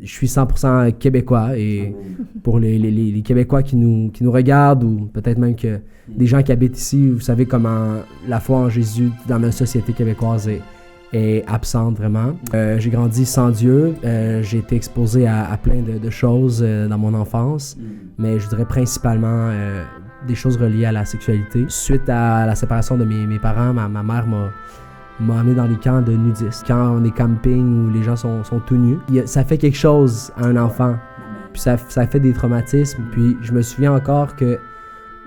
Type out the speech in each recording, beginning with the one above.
je suis 100% québécois et pour les Québécois qui nous regardent ou peut-être même que des gens qui habitent ici, vous savez comment la foi en Jésus dans notre société québécoise est absente vraiment. J'ai grandi sans Dieu, j'ai été exposé à plein de choses dans mon enfance, mais je dirais principalement des choses reliées à la sexualité. Suite à la séparation de mes parents, ma mère m'a amené dans les camps de nudistes. Quand on est camping où les gens sont tout nus, ça fait quelque chose à un enfant, puis ça fait des traumatismes. Puis je me souviens encore que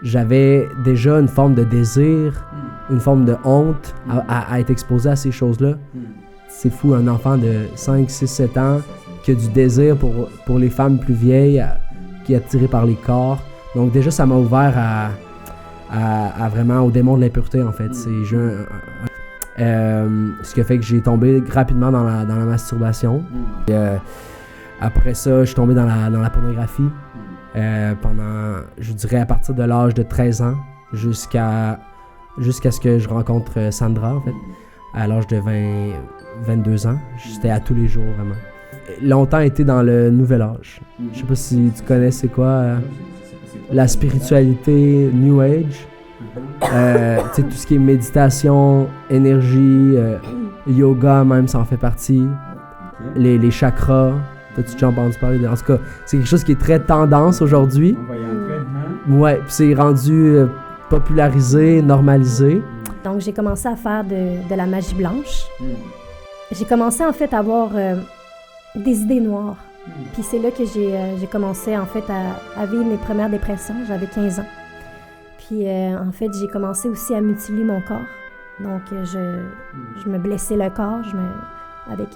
j'avais déjà une forme de désir, une forme de honte à être exposé à ces choses-là. C'est fou, un enfant de 5, 6, 7 ans qui a du désir pour les femmes plus vieilles, qui est attiré par les corps. Donc déjà, ça m'a ouvert à vraiment au démon de l'impureté, en fait. C'est ce qui a fait que j'ai tombé rapidement dans la masturbation. Et, après ça, je suis tombé dans la pornographie pendant, je dirais, à partir de l'âge de 13 ans jusqu'à ce que je rencontre Sandra, en fait, à l'âge de 22 ans. J'étais à tous les jours, vraiment. Longtemps été dans le nouvel âge. Je sais pas si tu connais c'est quoi la spiritualité New Age. Tu sais, tout ce qui est méditation, énergie, yoga même, ça en fait partie. Les chakras. T'as-tu déjà entendu parler de... En tout cas, c'est quelque chose qui est très tendance aujourd'hui. Ouais, puis c'est rendu popularisé, normalisé. Donc, j'ai commencé à faire de la magie blanche. J'ai commencé, en fait, à avoir des idées noires. Puis c'est là que j'ai commencé, en fait, à vivre mes premières dépressions. J'avais 15 ans. Puis, en fait, j'ai commencé aussi à mutiler mon corps. Donc, je me blessais le corps, avec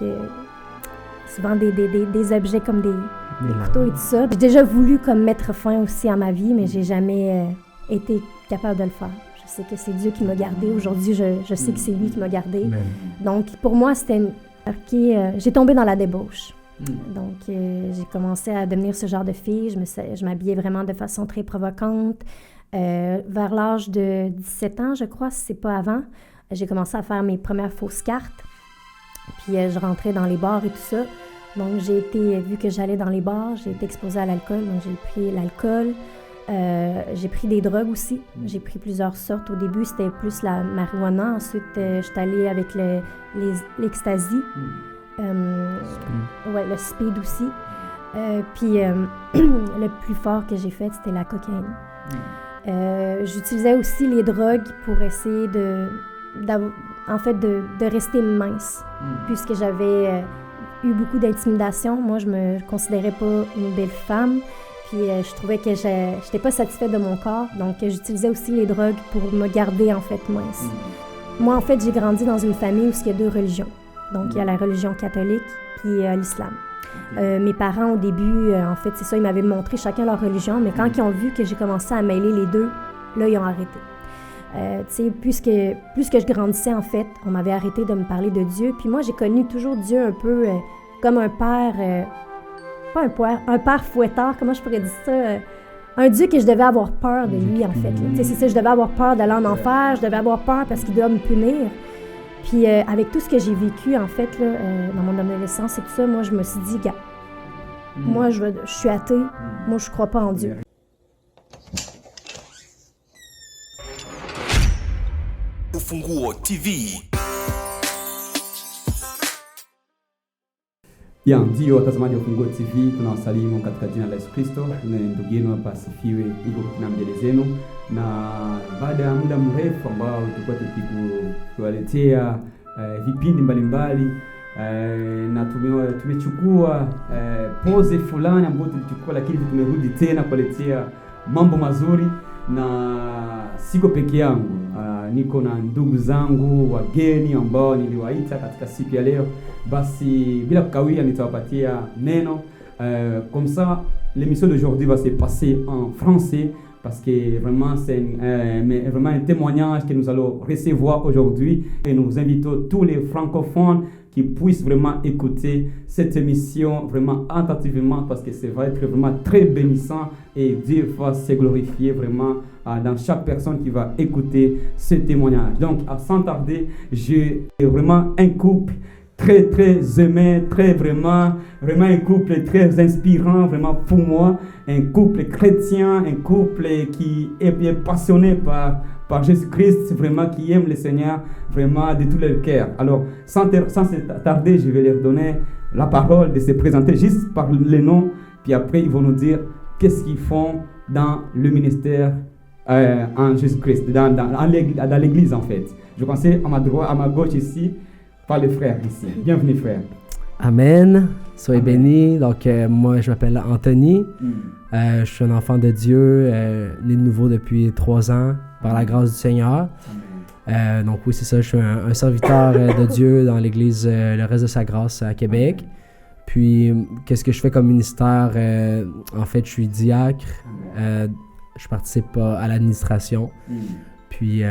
souvent des objets comme des couteaux et tout ça. J'ai déjà voulu comme mettre fin aussi à ma vie, mais j'ai jamais été capable de le faire. Je sais que c'est Dieu qui m'a gardée. Aujourd'hui, je sais que c'est lui qui m'a gardée. Donc, pour moi, c'était j'ai tombé dans la débauche. Donc, j'ai commencé à devenir ce genre de fille. Je m'habillais vraiment de façon très provocante. Vers l'âge de 17 ans, je crois, si c'est pas avant, j'ai commencé à faire mes premières fausses cartes. Puis je rentrais dans les bars et tout ça. Donc vu que j'allais dans les bars, j'ai été exposée à l'alcool. Donc j'ai pris l'alcool. J'ai pris des drogues aussi. J'ai pris plusieurs sortes. Au début, c'était plus la marijuana. Ensuite, je suis allée avec l'ecstasy. Ouais, le speed aussi. Puis le plus fort que j'ai fait, c'était la cocaïne. J'utilisais aussi les drogues pour essayer de rester mince, puisque j'avais eu beaucoup d'intimidation. Moi, je me considérais pas une belle femme, puis je trouvais que j'étais pas satisfaite de mon corps, donc j'utilisais aussi les drogues pour me garder, en fait, mince. Moi, en fait, j'ai grandi dans une famille où il y a 2 religions. Donc, il y a la religion catholique, puis l'islam. Mes parents, au début, en fait, c'est ça, ils m'avaient montré chacun leur religion, mais quand ils ont vu que j'ai commencé à mêler les deux, là, ils ont arrêté. Tu sais, plus que je grandissais, en fait, on m'avait arrêté de me parler de Dieu, puis moi, j'ai connu toujours Dieu un peu comme un père, un père fouettard, comment je pourrais dire ça, un Dieu que je devais avoir peur de lui, en fait. Tu sais, c'est ça, je devais avoir peur d'aller en enfer, je devais avoir peur parce qu'il doit me punir. Puis avec tout ce que j'ai vécu, en fait, là, dans mon adolescence et tout ça, moi, je me suis dit, gars, moi, je suis athée, moi, je crois pas en Dieu. Ufunguo TV. Ndio watazamaji wa Ufunguo TV, tunawasalimu katika jina la Yesu Kristo. Ndugu yenu hapa asifiwe, iko na mbele zenu, na baada ya muda mrefu ambao tulikuwa tukiwaletea vipindi mbalimbali na tumechukua pose fulani ambayo tulichukua, lakini tumerudi tena kuwaletea mambo mazuri, na siko peke yangu. Niko na ndugu zangu wageni ambao niliwaita katika siku ya leo. Basi bila kukawia nitawapatia neno. Comme ça, l'émission d'aujourd'hui va se passer en français parce que vraiment c'est vraiment un témoignage que nous allons recevoir aujourd'hui, et nous invitons tous les francophones qui puissent vraiment écouter cette émission vraiment attentivement, parce que ça va être vraiment très bénissant et Dieu va se glorifier vraiment dans chaque personne qui va écouter ce témoignage. Donc, sans tarder, j'ai vraiment un couple très aimé, vraiment un couple très inspirant, vraiment pour moi, un couple chrétien, un couple qui est bien passionné par Jésus-Christ, vraiment qui aime le Seigneur, vraiment de tout leur cœur. Alors, sans tarder, je vais leur donner la parole de se présenter juste par les noms, puis après ils vont nous dire qu'est-ce qu'ils font dans le ministère en Jésus-Christ, dans l'église en fait. Je commence à ma gauche ici, par les frères ici. Bienvenue frère. Amen. Soyez Amen. bénis. Donc, moi, je m'appelle Anthony. Je suis un enfant de Dieu, né de nouveau depuis 3 ans, par la grâce du Seigneur. Donc, oui, c'est ça. Je suis un serviteur de Dieu dans l'église Le Reste de sa Grâce à Québec. Puis, qu'est-ce que je fais comme ministère? En fait, je suis diacre. Je participe à l'administration. Puis,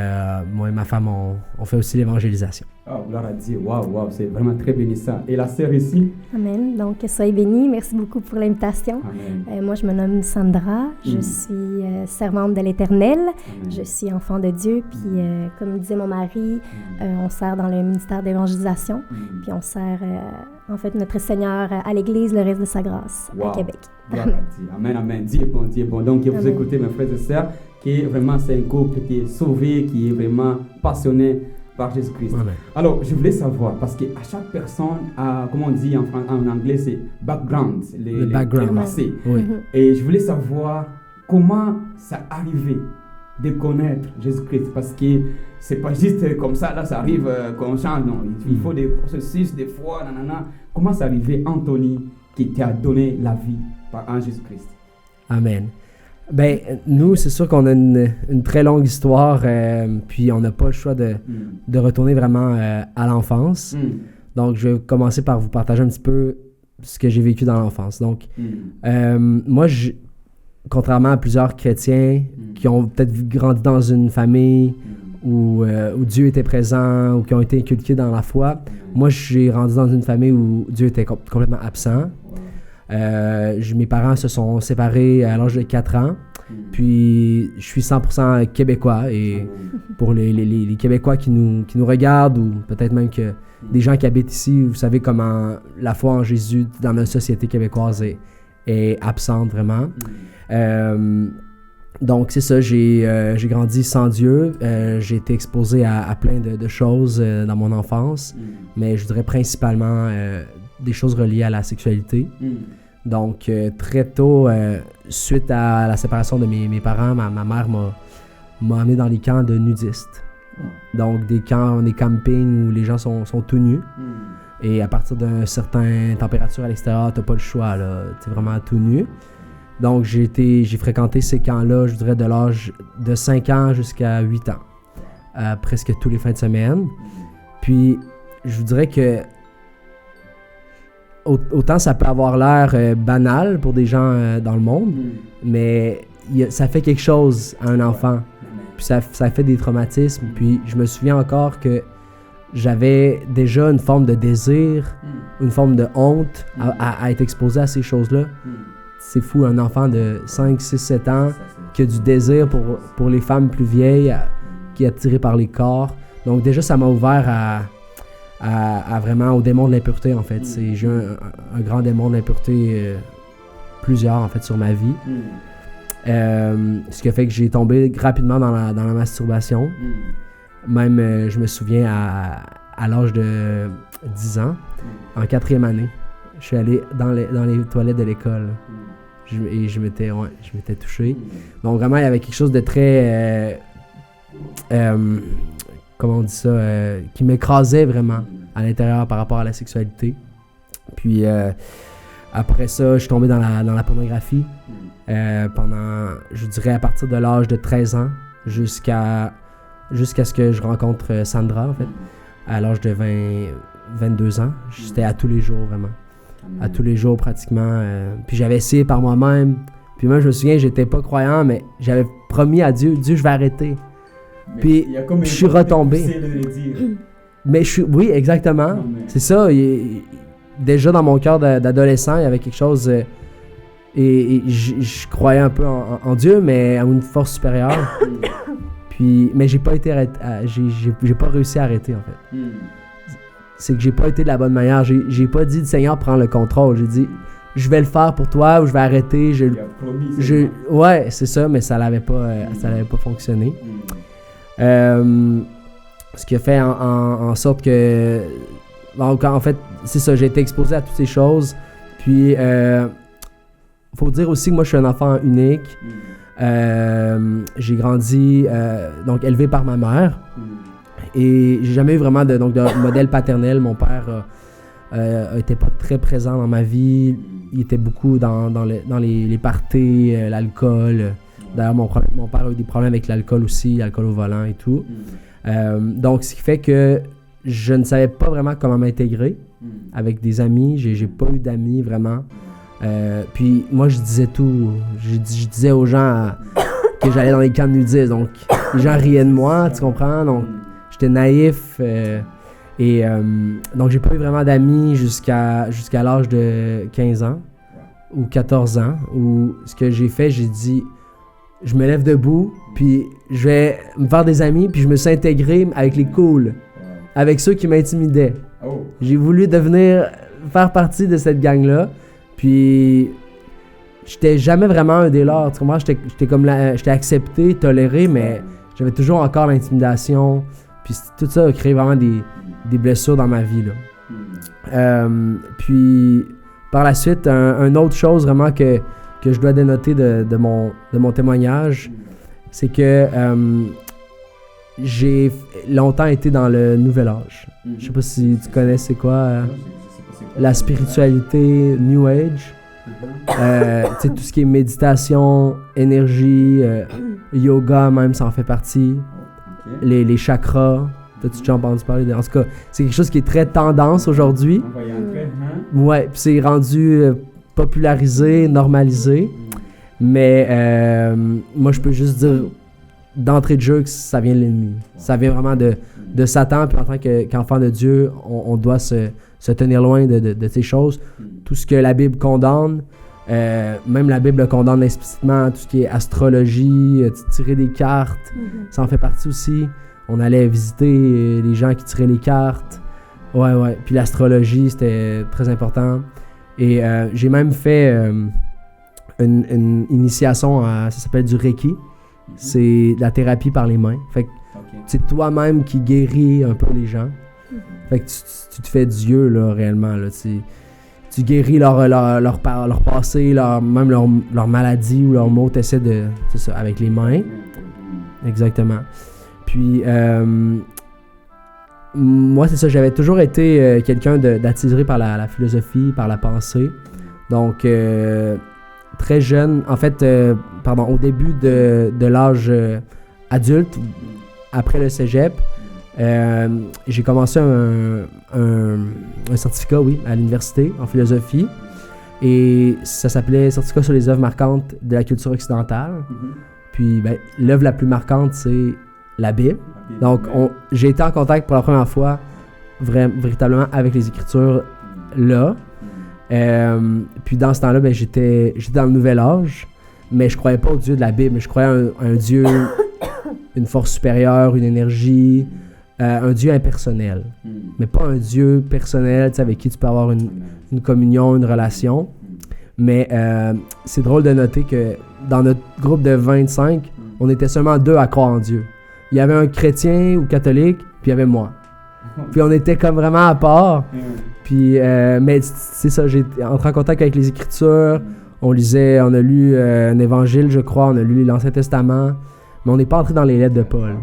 moi et ma femme, on fait aussi l'évangélisation. Oh, gloire à Dieu. Waouh, c'est vraiment très bénissant. Et la sœur ici? Amen. Donc, soyez bénis. Merci beaucoup pour l'invitation. Moi, je me nomme Sandra. Je suis servante de l'Éternel. Je suis enfant de Dieu. Puis, comme disait mon mari, on sert dans le ministère d'évangélisation. Puis, on sert, en fait, notre Seigneur à l'Église, le reste de sa grâce à Québec. Amen, amen. Dieu est bon. Donc, vous écoutez, mes frères et sœurs, qui est vraiment, c'est un couple qui est sauvé, qui est vraiment passionné par Jésus-Christ. Amen. Alors, je voulais savoir, parce qu'à chaque personne a, comme on dit en anglais, c'est background, le background. passé. Oui. Et je voulais savoir comment ça arrivait de connaître Jésus-Christ, parce que c'est pas juste comme ça, là, ça arrive qu'on change, non. Il faut des processus, des fois, nanana. Comment ça arrivait, Anthony, qui t'a donné la vie en Jésus-Christ? Amen. Ben, nous, c'est sûr qu'on a une très longue histoire, puis on n'a pas le choix de retourner vraiment à l'enfance. Donc, je vais commencer par vous partager un petit peu ce que j'ai vécu dans l'enfance. Donc, moi, contrairement à plusieurs chrétiens qui ont peut-être grandi dans une famille où Dieu était présent ou qui ont été inculqués dans la foi, moi, j'ai grandi dans une famille où Dieu était complètement absent. Mes parents se sont séparés à l'âge de 4 ans. Puis, je suis 100% québécois. Et pour les Québécois qui nous regardent, ou peut-être même que des gens qui habitent ici, vous savez comment la foi en Jésus dans notre société québécoise est absente vraiment. Donc, c'est ça, j'ai grandi sans Dieu. J'ai été exposé à plein de choses dans mon enfance. Mais je dirais principalement des choses reliées à la sexualité. Donc, très tôt, suite à la séparation de mes parents, ma mère m'a amené dans les camps de nudistes. Donc, des campings où les gens sont tout nus. Et à partir d'une certaine température à l'extérieur, t'as pas le choix, là. T'es vraiment tout nu. Donc, j'ai fréquenté ces camps-là, je dirais, de l'âge de 5 ans jusqu'à 8 ans. Presque tous les fins de semaine. Puis, je vous dirais que autant ça peut avoir l'air banal pour des gens dans le monde, mais ça fait quelque chose à un enfant. Puis ça fait des traumatismes. Puis je me souviens encore que j'avais déjà une forme de désir, une forme de honte à être exposé à ces choses-là. C'est fou, un enfant de 5, 6, 7 ans qui a du désir pour les femmes plus vieilles, qui est attiré par les corps. Donc déjà, ça m'a ouvert à vraiment au démon de l'impureté, en fait. J'ai eu un grand démon de l'impureté, plusieurs, en fait, sur ma vie. Ce qui a fait que j'ai tombé rapidement dans la masturbation. Même, je me souviens, à l'âge de 10 ans, en 4e année, je suis allé dans les toilettes de l'école. Et je m'étais touché. Donc, vraiment, il y avait quelque chose de très... comment on dit ça, qui m'écrasait vraiment à l'intérieur par rapport à la sexualité. Puis après ça, je suis tombé dans la pornographie pendant, je dirais, à partir de l'âge de 13 ans jusqu'à ce que je rencontre Sandra, en fait, à l'âge de 22 ans. J'étais à tous les jours, vraiment. À tous les jours, pratiquement. Puis j'avais essayé par moi-même. Puis moi, je me souviens, j'étais pas croyant, mais j'avais promis à Dieu, je vais arrêter. Puis je suis retombé. Mais oui, exactement. C'est ça. Déjà dans mon cœur d'adolescent, il y avait quelque chose. Et je croyais un peu en Dieu, mais à une force supérieure. Mais j'ai pas été arrêté. J'ai pas réussi à arrêter, en fait. c'est que j'ai pas été de la bonne manière. J'ai pas dit, Seigneur, prends le contrôle. J'ai dit, je vais le faire pour toi ou je vais arrêter. Il a promis. Ouais, c'est ça, mais ça l'avait pas fonctionné. Ce qui a fait en sorte que... Donc, en fait, c'est ça, j'ai été exposé à toutes ces choses. Puis, faut dire aussi que moi, je suis un enfant unique. J'ai grandi, donc élevé par ma mère. Et j'ai jamais eu vraiment de modèle paternel. Mon père était pas très présent dans ma vie. Il était beaucoup dans les parties, l'alcool. D'ailleurs, mon père a eu des problèmes avec l'alcool aussi, l'alcool au volant et tout. Donc, ce qui fait que je ne savais pas vraiment comment m'intégrer avec des amis. J'ai pas eu d'amis vraiment. Puis moi, je disais tout. Je disais aux gens que j'allais dans les camps de nudistes. Donc, les gens riaient de moi, tu comprends? Donc, j'étais naïf. Donc, j'ai pas eu vraiment d'amis jusqu'à l'âge de 15 ans ou 14 ans. Où ce que j'ai fait, j'ai dit, je me lève debout, puis je vais me faire des amis, puis je me suis intégré avec les cools, avec ceux qui m'intimidaient. J'ai voulu faire partie de cette gang-là. Puis, j'étais jamais vraiment un des leurs. Tu comprends? J'étais accepté, toléré, mais j'avais toujours encore l'intimidation. Puis, tout ça a créé vraiment des blessures dans ma vie, là. Puis, par la suite, une autre chose vraiment que je dois dénoter de mon témoignage, c'est que j'ai longtemps été dans le nouvel âge. Je sais pas si tu connais c'est quoi... la spiritualité New Age, tout ce qui est méditation, énergie, yoga même, ça en fait partie. Les chakras, t'as-tu déjà entendu parler en tout cas, c'est quelque chose qui est très tendance aujourd'hui. Ouais, puis c'est rendu popularisé, normalisé. Mais moi, je peux juste dire d'entrée de jeu que ça vient de l'ennemi. Ça vient vraiment de Satan, puis en tant qu'enfant de Dieu, on doit se tenir loin de ces choses. Tout ce que la Bible condamne, même la Bible condamne explicitement, tout ce qui est astrologie, tirer des cartes, ça en fait partie aussi. On allait visiter les gens qui tiraient les cartes. Ouais. Puis l'astrologie, c'était très important. Et j'ai même fait une initiation ça s'appelle du Reiki. C'est de la thérapie par les mains. Fait que c'est toi-même qui guéris un peu les gens. Fait que tu te fais Dieu, là, réellement. Là, tu guéris leur passé, même leur maladie ou leurs maux. Tu essaies de... C'est ça, avec les mains. Exactement. Puis, moi, c'est ça. J'avais toujours été quelqu'un d'attiré par la philosophie, par la pensée. Donc, très jeune, en fait, au début de l'âge adulte, après le cégep, j'ai commencé un certificat, à l'université en philosophie. Et ça s'appelait Certificat sur les œuvres marquantes de la culture occidentale. Puis, l'œuvre la plus marquante, c'est la Bible. Donc, j'ai été en contact pour la première fois véritablement avec les Écritures là. Puis dans ce temps-là, j'étais dans le nouvel âge, mais je croyais pas au Dieu de la Bible, mais je croyais à un Dieu, une force supérieure, une énergie, un Dieu impersonnel. Mais pas un Dieu personnel, avec qui tu peux avoir une communion, une relation. Mais c'est drôle de noter que dans notre groupe de 25, on était seulement 2 à croire en Dieu. Il y avait un chrétien ou catholique, puis il y avait moi. Puis on était comme vraiment à part. Puis, mais c'est ça, j'ai entré en contact avec les Écritures. On a lu un évangile, je crois. On a lu l'Ancien Testament. Mais on n'est pas entré dans les lettres de Paul.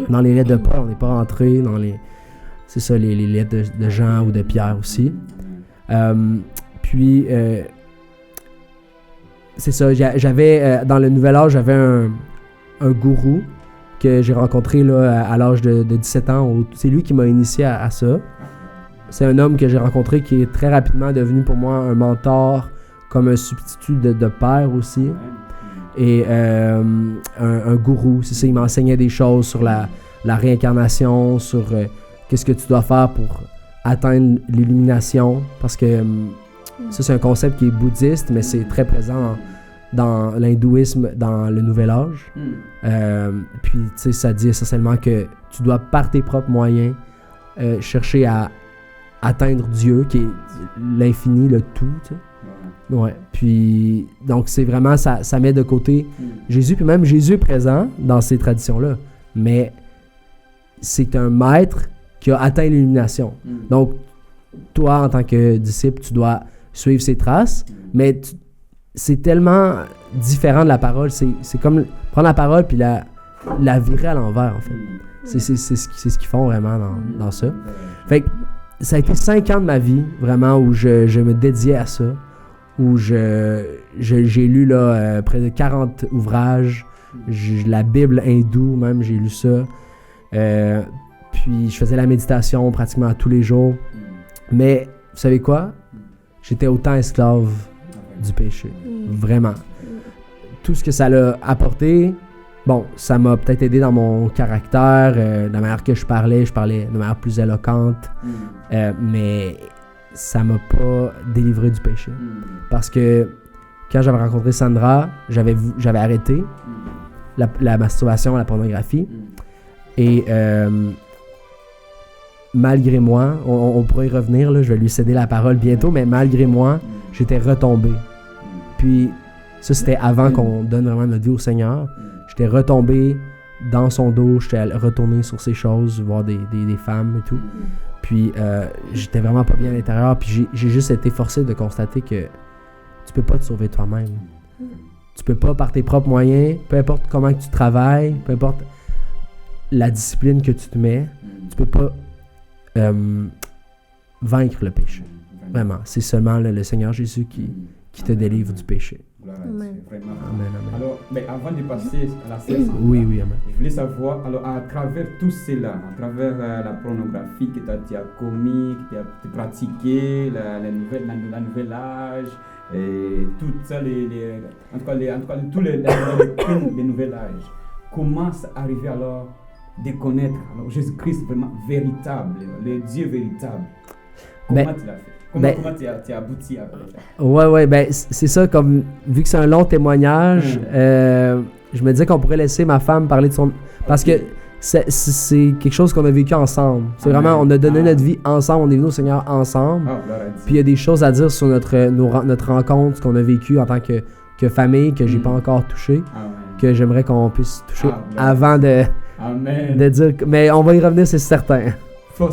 Dans les lettres de Paul, on n'est pas rentré dans les... C'est ça, les lettres de Jean ou de Pierre aussi. Puis, c'est ça, j'avais... dans le Nouvel Âge, j'avais un gourou que j'ai rencontré là, à l'âge de 17 ans. C'est lui qui m'a initié à ça. C'est un homme que j'ai rencontré qui est très rapidement devenu pour moi un mentor, comme un substitut de père aussi. Et un gourou, c'est ça, il m'enseignait des choses sur la réincarnation, sur qu'est-ce que tu dois faire pour atteindre l'illumination. Parce que ça, c'est un concept qui est bouddhiste, mais c'est très présent dans l'hindouisme, dans le Nouvel Âge. Puis, tu sais, ça dit essentiellement que tu dois, par tes propres moyens, chercher à atteindre Dieu, qui est l'infini, le tout, tu sais. Ouais. Puis, donc, c'est vraiment, ça met de côté Jésus. Puis même, Jésus est présent dans ces traditions-là. Mais c'est un maître qui a atteint l'illumination. Donc, toi, en tant que disciple, tu dois suivre ses traces. Mais c'est tellement différent de la parole. C'est comme prendre la parole puis la virer à l'envers, en fait. C'est ce qu'ils font vraiment dans ça. Fait que ça a été 5 ans de ma vie, vraiment, où je me dédiais à ça. Où j'ai lu là, près de 40 ouvrages. La Bible hindoue, même, j'ai lu ça. Puis je faisais la méditation pratiquement tous les jours. Mais, vous savez quoi? J'étais autant esclave du péché. Vraiment. Tout ce que ça l'a apporté, bon, ça m'a peut-être aidé dans mon caractère, de la manière que je parlais de manière plus éloquente. Mais ça m'a pas délivré du péché. Parce que quand j'avais rencontré Sandra, j'avais arrêté la masturbation, la pornographie. Et malgré moi, on pourrait y revenir, là, je vais lui céder la parole bientôt, mais malgré moi, j'étais retombé. Puis ça, c'était avant qu'on donne vraiment notre vie au Seigneur. J'étais retombé dans son dos, j'étais retourné sur ces choses, voir des femmes et tout. Puis j'étais vraiment pas bien à l'intérieur. Puis j'ai juste été forcé de constater que tu peux pas te sauver toi-même. Tu peux pas par tes propres moyens, peu importe comment tu travailles, peu importe la discipline que tu te mets, tu peux pas vaincre le péché. Vraiment, c'est seulement le Seigneur Jésus qui te délivre du péché. Amen. Amen. Alors, mais avant de passer à la séance, oui, amen. Je voulais savoir, alors à travers tout cela, à travers la pornographie que tu as commis, que tu as pratiqué, la nouvelle âge, et tout ça, en tout cas tous les crimes du nouvel âge, comment ça arrivé alors de connaître Jésus-Christ vraiment véritable, le Dieu véritable? Comment tu l'as fait? Comment tu as abouti après ça? Ouais, ben c'est ça, comme vu que c'est un long témoignage, je me disais qu'on pourrait laisser ma femme parler de son... Parce que c'est quelque chose qu'on a vécu ensemble. C'est vraiment, on a donné notre vie ensemble, on est venu au Seigneur ensemble. Puis il y a des choses à dire sur notre rencontre, ce qu'on a vécu en tant que famille, que j'ai pas encore touché, que j'aimerais qu'on puisse toucher avant de dire... Mais on va y revenir, c'est certain.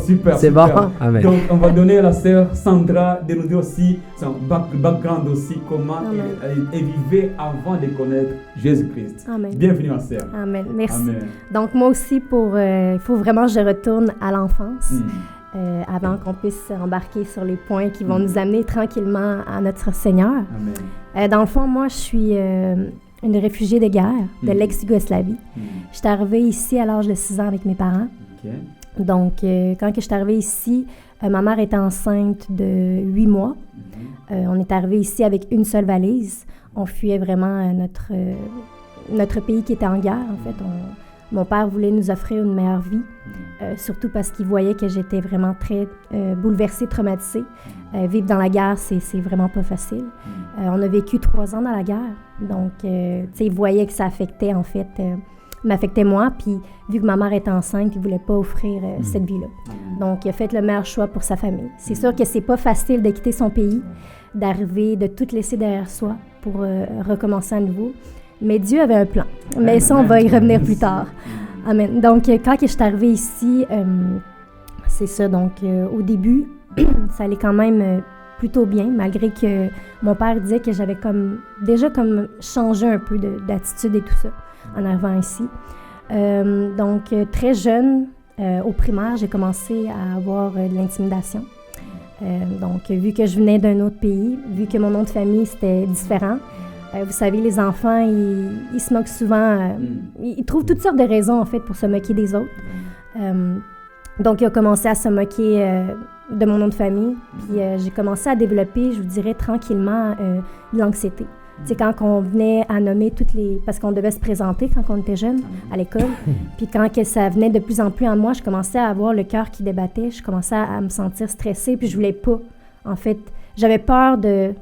Super, c'est super. Bon? Amen. Donc, on va donner à la sœur Sandra de nous dire aussi son background aussi, comment elle vivait avant de connaître Jésus-Christ. Amen. Bienvenue, ma sœur. Amen. Merci. Amen. Donc, moi aussi, il faut vraiment que je retourne à l'enfance avant qu'on puisse embarquer sur les points qui vont nous amener tranquillement à notre Seigneur. Amen. Dans le fond, moi, je suis une réfugiée de guerre de l'ex-Yougoslavie. Je suis arrivée ici à l'âge de 6 ans avec mes parents. Okay. Donc, quand je suis arrivée ici, ma mère était enceinte de 8 mois. On est arrivé ici avec une seule valise. On fuyait vraiment notre pays qui était en guerre, en fait. Mon père voulait nous offrir une meilleure vie, surtout parce qu'il voyait que j'étais vraiment très bouleversée, traumatisée. Vivre dans la guerre, c'est vraiment pas facile. On a vécu 3 ans dans la guerre. Donc, tu sais, il voyait que ça affectait, en fait... m'affectait moi, puis vu que ma mère était enceinte, il ne voulait pas offrir cette vie-là. Donc, il a fait le meilleur choix pour sa famille. C'est sûr que c'est pas facile de quitter son pays, d'arriver, de tout laisser derrière soi pour recommencer à nouveau. Mais Dieu avait un plan. Mais ça, on va y revenir plus tard. Amen. Donc, quand je suis arrivée ici, c'est ça. Donc, au début, ça allait quand même plutôt bien, malgré que mon père disait que j'avais déjà changé un peu d'attitude et tout ça en arrivant ici. Donc, très jeune, au primaire, j'ai commencé à avoir de l'intimidation. Donc, vu que je venais d'un autre pays, vu que mon nom de famille, c'était différent, vous savez, les enfants, ils se moquent souvent, ils trouvent toutes sortes de raisons, en fait, pour se moquer des autres. Donc, il a commencé à se moquer de mon nom de famille, puis j'ai commencé à développer, je vous dirais, tranquillement, de l'anxiété. Tu sais, quand on venait à nommer parce qu'on devait se présenter quand on était jeune à l'école, puis quand que ça venait de plus en plus en moi, je commençais à avoir le cœur qui débattait, je commençais à me sentir stressée, puis je voulais pas. En fait, j'avais peur de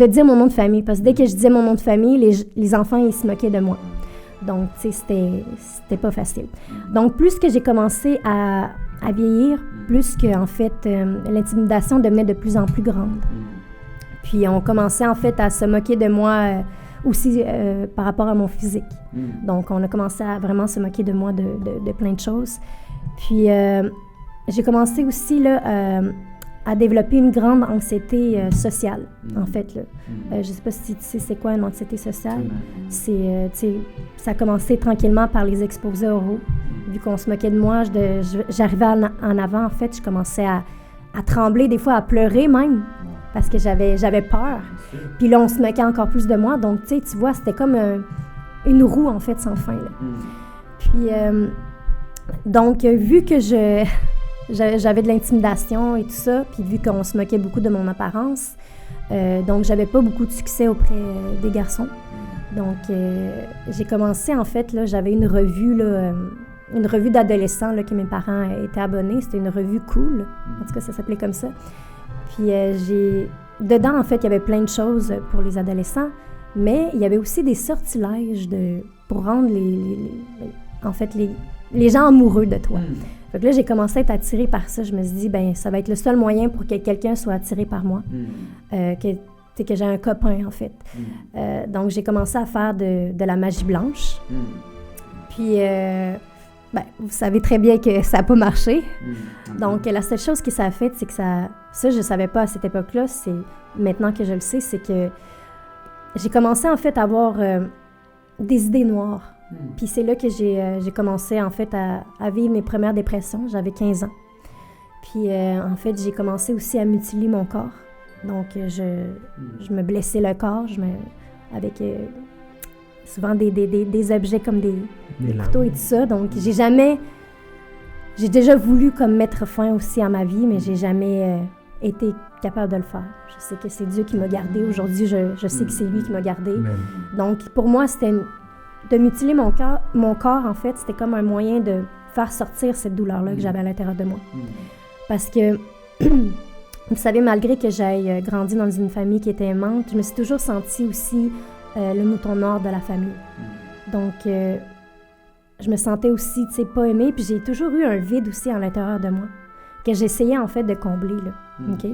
dire mon nom de famille, parce que dès que je disais mon nom de famille, les enfants, ils se moquaient de moi. Donc, tu sais, c'était pas facile. Donc, plus que j'ai commencé à à vieillir, plus que, en fait, l'intimidation devenait de plus en plus grande. Puis on commençait, en fait, à se moquer de moi aussi par rapport à mon physique. Donc, on a commencé à vraiment se moquer de moi de plein de choses. Puis, j'ai commencé aussi, là, à développer une grande anxiété sociale, en fait. Là. Je ne sais pas si tu sais c'est quoi une anxiété sociale. C'est, ça a commencé tranquillement par les exposés oraux. Vu qu'on se moquait de moi, j'arrivais en avant, en fait, je commençais à trembler, des fois à pleurer même, parce que j'avais peur. Puis là, on se moquait encore plus de moi. Donc, tu vois, c'était comme une roue, en fait, sans fin. Là. Puis, donc, vu que j'avais de l'intimidation et tout ça, puis vu qu'on se moquait beaucoup de mon apparence, donc j'avais pas beaucoup de succès auprès des garçons. Donc j'ai commencé, en fait, là, j'avais une revue d'adolescents là, que mes parents étaient abonnés. C'était une revue cool, en tout cas ça s'appelait comme ça. Puis dedans, en fait, il y avait plein de choses pour les adolescents, mais il y avait aussi des sortilèges pour rendre les gens amoureux de toi. Fait que là, j'ai commencé à être attirée par ça. Je me suis dit, ben ça va être le seul moyen pour que quelqu'un soit attiré par moi. Que j'ai un copain, en fait. Donc, j'ai commencé à faire de la magie blanche. Puis, vous savez très bien que ça n'a pas marché. Donc, la seule chose que ça a fait, c'est que ça je ne savais pas à cette époque-là, c'est maintenant que je le sais, c'est que j'ai commencé, en fait, à avoir des idées noires. Puis c'est là que j'ai commencé, en fait, à vivre mes premières dépressions. J'avais 15 ans. Puis, en fait, j'ai commencé aussi à mutiler mon corps. Donc, je me blessais le corps avec souvent des objets comme des couteaux et tout ça. Donc, j'ai déjà voulu comme mettre fin aussi à ma vie, mais j'ai jamais été capable de le faire. Je sais que c'est Dieu qui m'a gardée. Aujourd'hui, je sais que c'est lui qui m'a gardée. Donc, pour moi, c'était de mutiler mon corps, en fait, c'était comme un moyen de faire sortir cette douleur-là que j'avais à l'intérieur de moi. Parce que, vous savez, malgré que j'aille grandi dans une famille qui était aimante, je me suis toujours sentie aussi le mouton noir de la famille. Donc, je me sentais aussi, tu sais, pas aimée, puis j'ai toujours eu un vide aussi à l'intérieur de moi, que j'essayais, en fait, de combler, là. OK?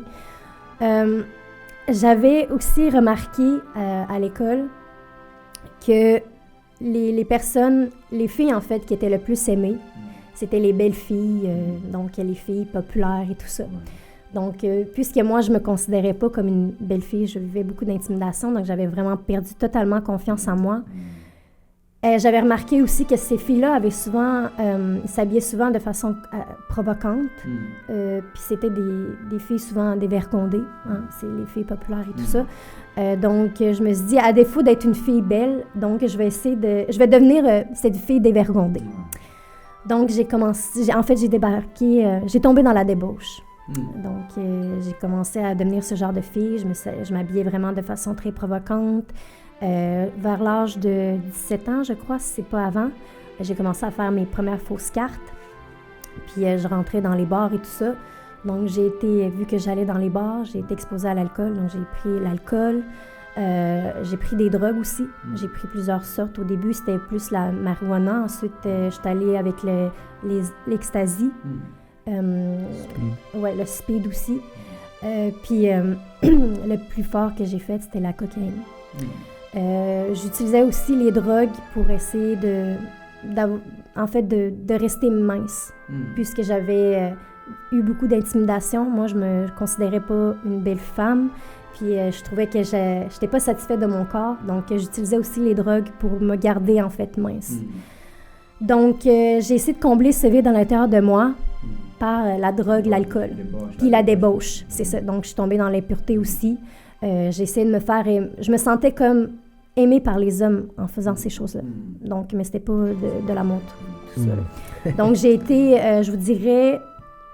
J'avais aussi remarqué à l'école que les personnes, les filles, en fait, qui étaient le plus aimées, c'était les belles filles, donc les filles populaires et tout ça. Donc, puisque moi, je me considérais pas comme une belle fille, je vivais beaucoup d'intimidation, donc j'avais vraiment perdu totalement confiance en moi. J'avais remarqué aussi que ces filles-là s'habillaient souvent de façon provocante, puis c'était des filles souvent dévergondées, hein, c'est les filles populaires et tout ça. Donc, je me suis dit, à défaut d'être une fille belle, donc je vais devenir cette fille dévergondée. Donc, j'ai débarqué, j'ai tombé dans la débauche. Donc, j'ai commencé à devenir ce genre de fille. Je m'habillais vraiment de façon très provocante. Vers l'âge de 17 ans, je crois, si c'est pas avant, j'ai commencé à faire mes premières fausses cartes. Puis, je rentrais dans les bars et tout ça. Donc, vu que j'allais dans les bars, j'ai été exposée à l'alcool. Donc, j'ai pris l'alcool. J'ai pris des drogues aussi. J'ai pris plusieurs sortes. Au début, c'était plus la marijuana. Ensuite, je suis allée avec l'ecstasy. Le speed aussi. Puis, le plus fort que j'ai fait, c'était la cocaïne. J'utilisais aussi les drogues pour essayer de rester mince. Puisque j'avais eu beaucoup d'intimidation. Moi, je me considérais pas une belle femme. Puis je trouvais que j'étais pas satisfaite de mon corps. Donc, j'utilisais aussi les drogues pour me garder, en fait, mince. Donc, j'ai essayé de combler ce vide à l'intérieur de moi par la drogue, l'alcool, puis la débauche. C'est ça. Donc, je suis tombée dans l'impureté aussi. J'ai essayé de me faire... Je me sentais comme aimée par les hommes en faisant ces choses-là. Donc, mais c'était pas de l'amour, tout ça. Donc, j'ai été, je vous dirais...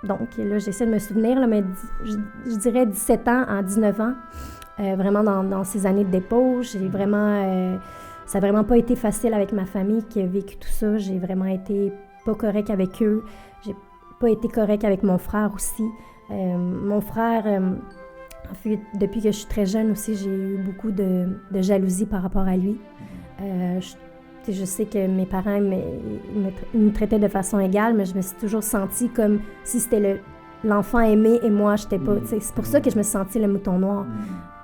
Donc, là, j'essaie de me souvenir, là, mais je dirais 17 ans à 19 ans, vraiment dans ces années de débauche. J'ai vraiment... ça n'a vraiment pas été facile avec ma famille qui a vécu tout ça. J'ai vraiment été pas correcte avec eux. J'ai pas été correcte avec mon frère aussi. Mon frère, en fait, depuis que je suis très jeune aussi, j'ai eu beaucoup de jalousie par rapport à lui. Je sais que mes parents me traitaient de façon égale, mais je me suis toujours sentie comme si c'était l'enfant aimé et moi, j'étais pas. C'est pour ça que je me suis sentie le mouton noir.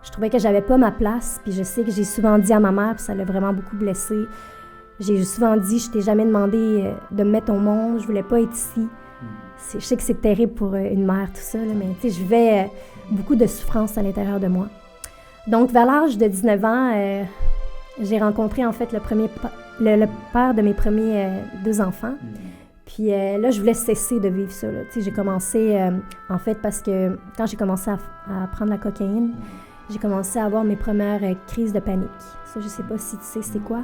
Je trouvais que j'avais pas ma place, puis je sais que j'ai souvent dit à ma mère, puis ça l'a vraiment beaucoup blessée. J'ai souvent dit, je t'ai jamais demandé de me mettre au monde, je voulais pas être ici. Je sais que c'est terrible pour une mère, tout ça, là, mais je vivais beaucoup de souffrance à l'intérieur de moi. Donc, vers l'âge de 19 ans, j'ai rencontré en fait le père de mes premiers 2 enfants. Puis là, je voulais cesser de vivre ça. J'ai commencé, en fait, parce que quand j'ai commencé à prendre la cocaïne, j'ai commencé à avoir mes premières crises de panique. Ça, je sais pas si tu sais c'est quoi.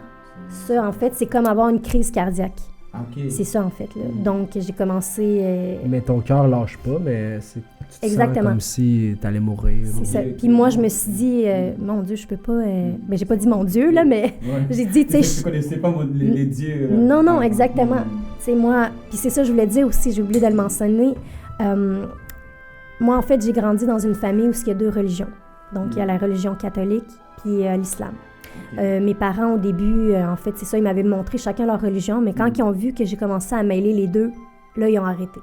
Ça, en fait, c'est comme avoir une crise cardiaque. Okay. C'est ça, en fait. Là. Donc, j'ai commencé... Mais ton cœur lâche pas, mais tu te sens comme si tu allais mourir. C'est ça. Puis moi, je me suis dit, mon Dieu, je peux pas... Mais j'ai pas dit mon Dieu, là, mais j'ai dit, tu sais... Tu connaissais pas les dieux. Non, exactement. Tu sais, moi... Puis c'est ça, je voulais dire aussi, j'ai oublié de le mentionner. Moi, en fait, j'ai grandi dans une famille où il y a 2 religions. Donc, il y a la religion catholique puis l'islam. Mes parents, au début, en fait, c'est ça, ils m'avaient montré chacun leur religion, mais quand ils ont vu que j'ai commencé à mêler les 2, là, ils ont arrêté.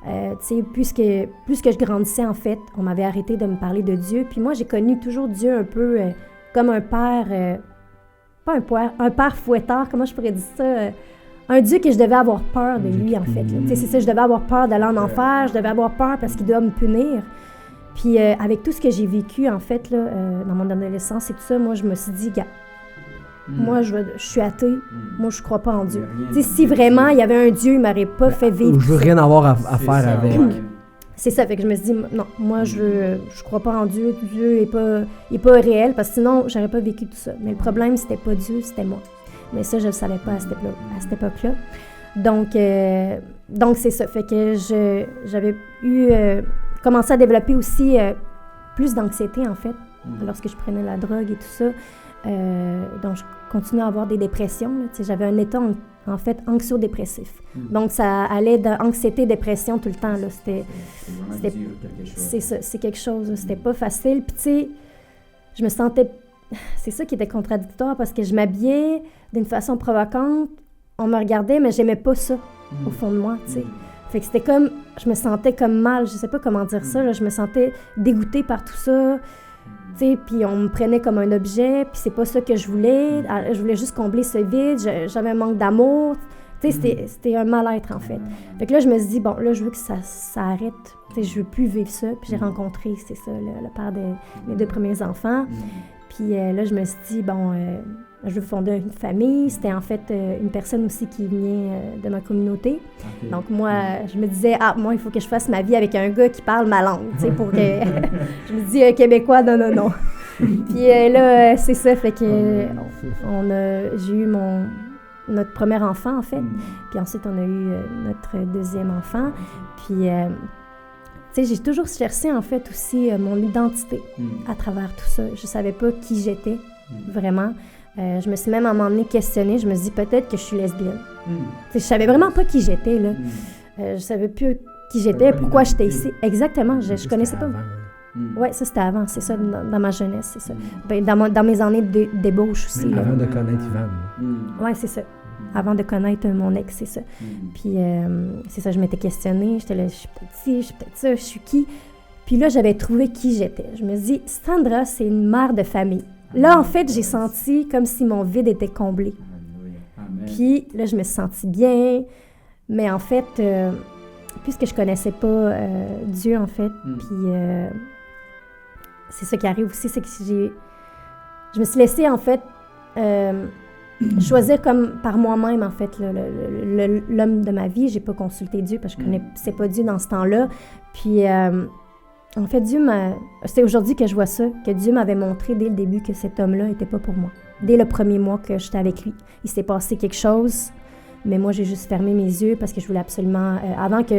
Tu sais, plus que je grandissais, en fait, on m'avait arrêté de me parler de Dieu, puis moi, j'ai connu toujours Dieu un peu comme un père, pas un père fouettard, comment je pourrais dire ça, un Dieu que je devais avoir peur de lui, en fait. Tu sais, c'est ça, je devais avoir peur d'aller en enfer, je devais avoir peur parce qu'il doit me punir. Puis avec tout ce que j'ai vécu, en fait, là, dans mon adolescence et tout ça, moi, je me suis dit, gars, moi, je suis athée, moi, je crois pas en Dieu. Tu sais, si vraiment il y avait un Dieu, il m'aurait pas fait vivre. Je veux rien avoir à faire avec. C'est ça, fait que je me suis dit, non, moi, je crois pas en Dieu, Dieu est pas réel, parce que sinon, j'aurais pas vécu tout ça. Mais le problème, c'était pas Dieu, c'était moi. Mais ça, je le savais pas à cette époque-là. Donc c'est ça, fait que j'avais commencé à développer aussi plus d'anxiété, en fait, lorsque je prenais la drogue et tout ça. Donc, je continuais à avoir des dépressions. Là, j'avais un état, en fait, anxio-dépressif. Donc, ça allait d'anxiété-dépression tout le temps. Là. C'est quelque chose. Là. C'était pas facile. Puis, tu sais, je me sentais... C'est ça qui était contradictoire parce que je m'habillais d'une façon provocante. On me regardait, mais j'aimais pas ça, au fond de moi, tu sais. Fait que c'était comme... Je me sentais comme mal. Je sais pas comment dire ça. Là. Je me sentais dégoûtée par tout ça. Puis on me prenait comme un objet, puis c'est pas ça que je voulais. Je voulais juste combler ce vide, j'avais un manque d'amour. C'était un mal-être, en fait. Fait que là, je me suis dit, bon, là, je veux que ça arrête. Je veux plus vivre ça. Puis j'ai rencontré, c'est ça, le père de mes 2 premiers enfants. Puis là, je me suis dit, bon, je veux fonder une famille. C'était en fait une personne aussi qui venait de ma communauté. Okay. Donc moi, je me disais, moi, il faut que je fasse ma vie avec un gars qui parle ma langue, tu sais, pour que... je me dis, Québécois, non. Puis là, c'est ça, fait que j'ai eu notre premier enfant, en fait. Puis ensuite, on a eu notre 2e enfant. Puis, tu sais, j'ai toujours cherché, en fait, aussi mon identité à travers tout ça. Je savais pas qui j'étais, vraiment. Je me suis même à un moment donné questionnée. Je me suis dit, peut-être que je suis lesbienne. Je savais vraiment pas qui j'étais, là. Je savais plus qui j'étais, pourquoi j'étais ici. Exactement, je connaissais pas. Oui, ça, c'était avant, c'est ça, dans ma jeunesse, c'est ça. Ben, dans mes années de débauche aussi. Avant de connaître Ivan. Oui, c'est ça. Avant de connaître mon ex, c'est ça. Puis, c'est ça, je m'étais questionnée. J'étais là, je suis peut-être ci, je suis peut-être ça, je suis qui? Puis là, j'avais trouvé qui j'étais. Je me suis dit, Sandra, c'est une mère de famille. Là, en fait, j'ai senti comme si mon vide était comblé. Puis là, je me suis sentie bien. Mais en fait, puisque je connaissais pas Dieu, en fait, puis c'est ça qui arrive aussi, c'est que je me suis laissée, en fait, choisir comme par moi-même, en fait, l'homme de ma vie. J'ai pas consulté Dieu parce que je connaissais pas Dieu dans ce temps-là. Puis... en fait, c'est aujourd'hui que je vois ça, que Dieu m'avait montré dès le début que cet homme-là n'était pas pour moi. Dès le premier mois que j'étais avec lui. Il s'est passé quelque chose, mais moi, j'ai juste fermé mes yeux parce que je voulais absolument...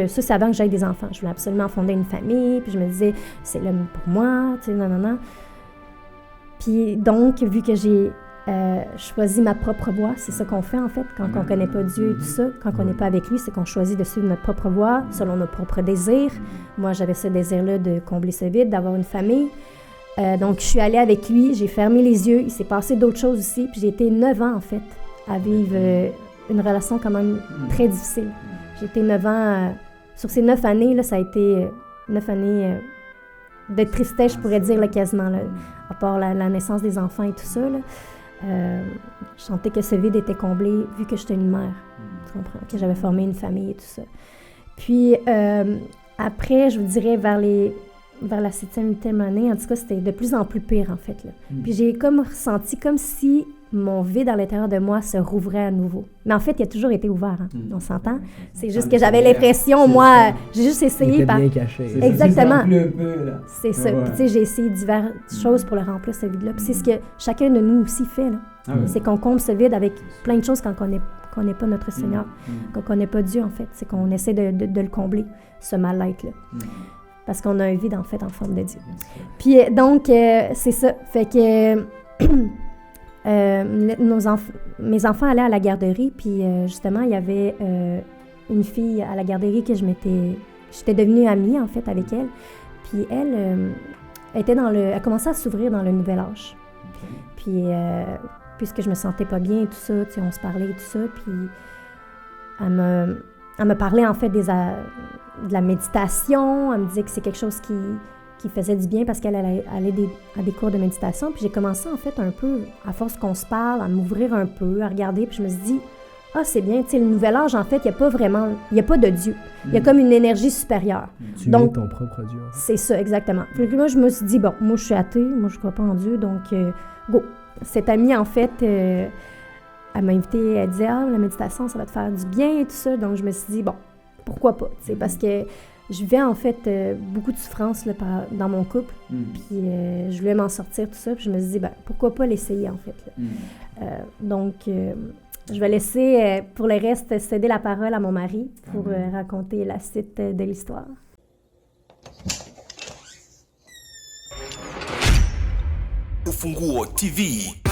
c'est avant que j'aille des enfants. Je voulais absolument fonder une famille, puis je me disais, c'est l'homme pour moi, tu sais, non. Puis donc, vu que j'ai choisi ma propre voie, c'est ça qu'on fait, en fait, quand on ne connaît pas Dieu et tout ça, quand on n'est pas avec lui, c'est qu'on choisit de suivre notre propre voie, selon nos propres désirs. Moi, j'avais ce désir-là de combler ce vide, d'avoir une famille. Donc, je suis allée avec lui, j'ai fermé les yeux, il s'est passé d'autres choses aussi, puis j'ai été 9 ans, en fait, à vivre une relation quand même très difficile. J'ai été 9 ans, sur ces 9 années, là, ça a été 9 années de tristesse, je pourrais dire, là, quasiment, là, à part la naissance des enfants et tout ça. Là. Je sentais que ce vide était comblé vu que j'étais une mère, tu comprends, que j'avais formé une famille et tout ça. Puis après, je vous dirais vers la 7e, 8e année, en tout cas, c'était de plus en plus pire, en fait. Là. Puis j'ai comme ressenti comme si mon vide à l'intérieur de moi se rouvrait à nouveau. Mais en fait, il a toujours été ouvert, hein, on s'entend. C'est juste que j'avais l'impression, moi, j'ai juste essayé par... bien caché. Exactement. C'est ça. Puis tu sais, j'ai essayé diverses choses pour le remplir, ce vide-là. Puis c'est ce que chacun de nous aussi fait, là. C'est qu'on comble ce vide avec plein de choses quand on n'est pas notre Seigneur, quand on n'est pas Dieu, en fait. C'est qu'on essaie de le combler, ce mal-être-là. Parce qu'on a un vide, en fait, en forme de Dieu. Puis donc, c'est ça. Fait que mes enfants allaient à la garderie, puis justement, il y avait une fille à la garderie que j'étais devenue amie, en fait, avec elle. Puis elle elle commençait à s'ouvrir dans le nouvel âge. Puis, puisque je me sentais pas bien et tout ça, tu sais, on se parlait et tout ça, puis elle me parlait, en fait, de la méditation. Elle me disait que c'est quelque chose qui faisait du bien parce qu'elle allait à des cours de méditation. Puis j'ai commencé, en fait, un peu, à force qu'on se parle, à m'ouvrir un peu, à regarder. Puis je me suis dit, c'est bien, tu sais, le nouvel âge, en fait, il n'y a pas de Dieu. Il y a comme une énergie supérieure. Tu es ton propre Dieu. C'est ça, exactement. Puis moi, je me suis dit, bon, moi, je suis athée, moi, je ne crois pas en Dieu, donc, go. Cette amie, en fait, elle m'a invitée, elle disait, la méditation, ça va te faire du bien et tout ça. Donc, je me suis dit, bon, pourquoi pas, tu sais, parce que je vivais, en fait, beaucoup de souffrance là, dans mon couple, puis je voulais m'en sortir, tout ça, puis je me suis dit, pourquoi pas l'essayer, en fait. Là. Donc, je vais laisser, pour le reste, céder la parole à mon mari pour raconter la suite de l'histoire. Ufunguo TV.